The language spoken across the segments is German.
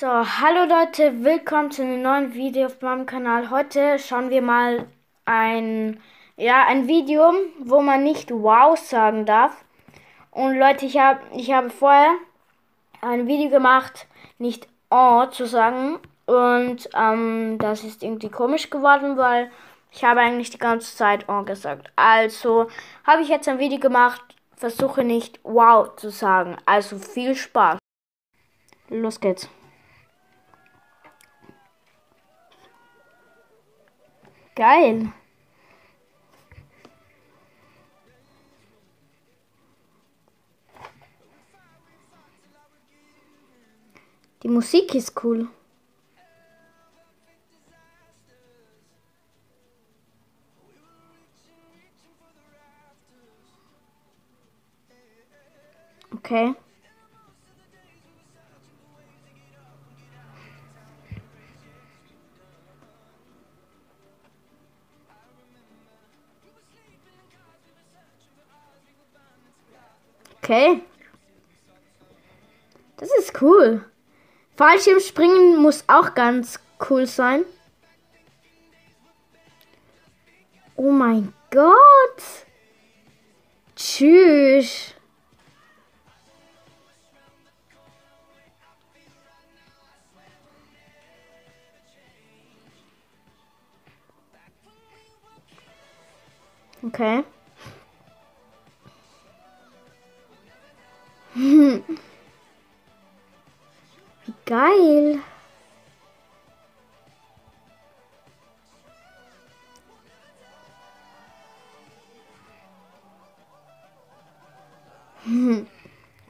So, hallo Leute, willkommen zu einem neuen Video auf meinem Kanal. Heute schauen wir mal ein Video, wo man nicht wow sagen darf. Und Leute, ich habe vorher ein Video gemacht, nicht oh zu sagen. Und das ist irgendwie komisch geworden, weil ich habe eigentlich die ganze Zeit oh gesagt. Also habe ich jetzt ein Video gemacht, versuche nicht wow zu sagen. Also viel Spaß. Los geht's. Geil. Die Musik ist cool. Okay. Okay. Das ist cool. Fallschirmspringen muss auch ganz cool sein. Oh mein Gott. Tschüss. Okay. Wie geil.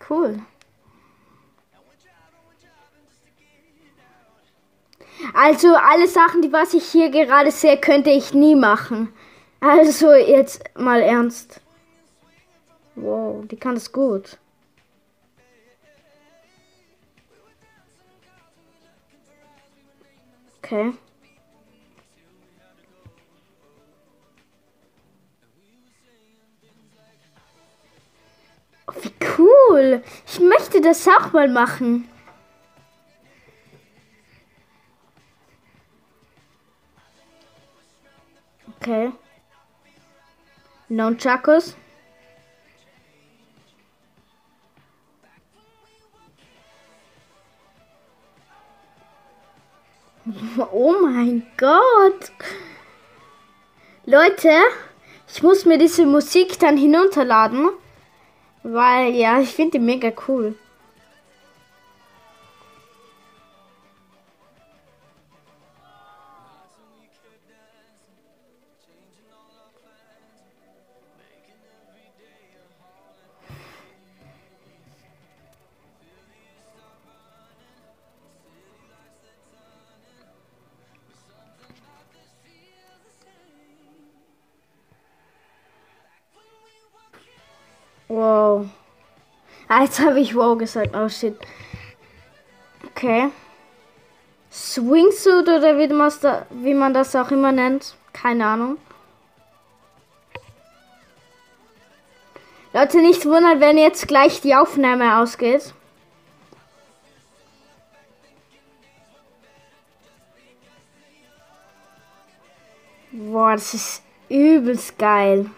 Cool. Also alle Sachen, die was ich hier gerade sehe, könnte ich nie machen. Also jetzt mal ernst. Wow, die kann das gut. Okay. Oh, wie cool. Ich möchte das auch mal machen. Okay. Nunchakus. Oh mein Gott. Leute, ich muss mir diese Musik dann hinunterladen, weil ja, ich finde die mega cool. Wow. Ah, jetzt habe ich wow gesagt. Oh shit. Okay. Swingsuit oder wie man das auch immer nennt. Keine Ahnung. Leute, nicht wundern, wenn jetzt gleich die Aufnahme ausgeht. Boah, das ist übelst geil.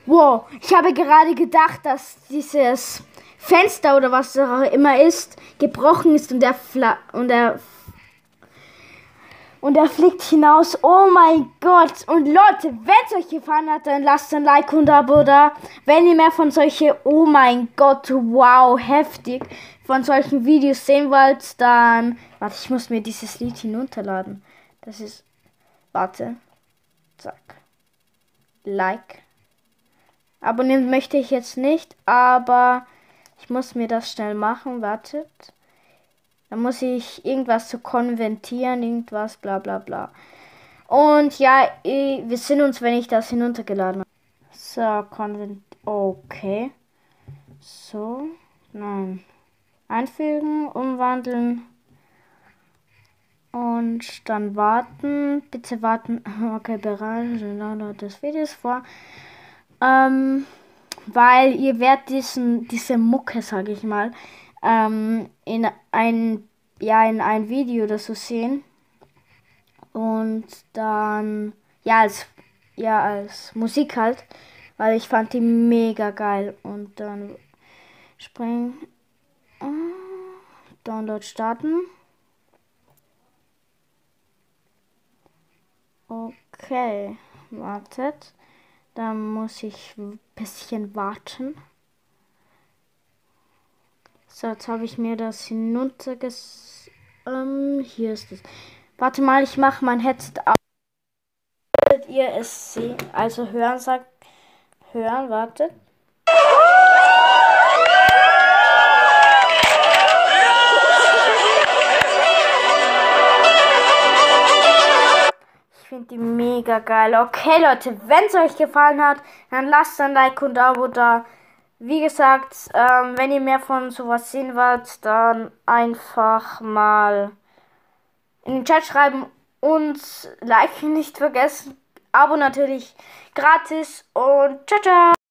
Wow, ich habe gerade gedacht, dass dieses Fenster oder was es auch immer ist, gebrochen ist und er fliegt hinaus. Oh mein Gott. Und Leute, wenn es euch gefallen hat, dann lasst ein Like und ein Abo da. Wenn ihr mehr von solchen, oh mein Gott, wow, heftig, von solchen Videos sehen wollt, dann, warte, ich muss mir dieses Lied hinunterladen. Das ist, warte, zack, Like. Abonnieren möchte ich jetzt nicht, aber ich muss mir das schnell machen. Wartet. Da muss ich irgendwas zu konvertieren, irgendwas, bla bla bla. Und ja, wir sehen uns, wenn ich das hinuntergeladen habe. So, okay. So, nein. Einfügen, umwandeln. Und dann warten. Bitte warten. Okay, bereiten das Videos vor. weil ihr werdet diese Mucke, sage ich mal, in ein Video oder so sehen. Und dann, als Musik halt, weil ich fand die mega geil. Und dann Download starten. Okay, wartet. Dann muss ich ein bisschen warten. So, jetzt habe ich mir das hier ist es. Warte mal, ich mache mein Headset auf. Werdet ihr es sehen? Also hören, wartet. Ich finde die mega geil. Okay, Leute, wenn es euch gefallen hat, dann lasst ein Like und ein Abo da. Wie gesagt, wenn ihr mehr von sowas sehen wollt, dann einfach mal in den Chat schreiben und Like nicht vergessen. Abo natürlich gratis und ciao, ciao.